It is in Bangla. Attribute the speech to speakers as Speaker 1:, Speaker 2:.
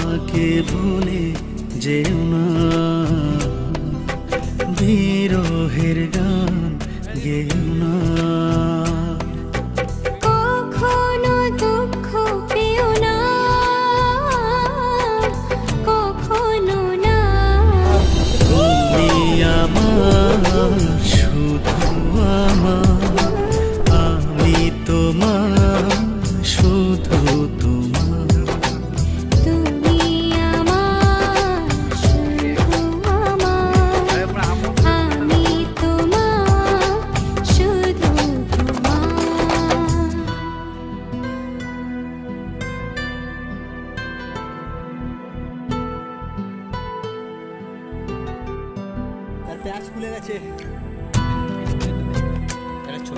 Speaker 1: আমাকে ভুলে যেও না, বিরহের গান গেও না।
Speaker 2: কখনো দুঃখ পেও না, কখনো না।
Speaker 1: তুমি আমার, শুধু আমার, আমি তোমার, শুধু তোমার।
Speaker 2: তুমি আমার, শুধু আমার, আমি তোমার, শুধু তোমার।
Speaker 3: তার প্যাচ খুলে গেছে। এটা ছোট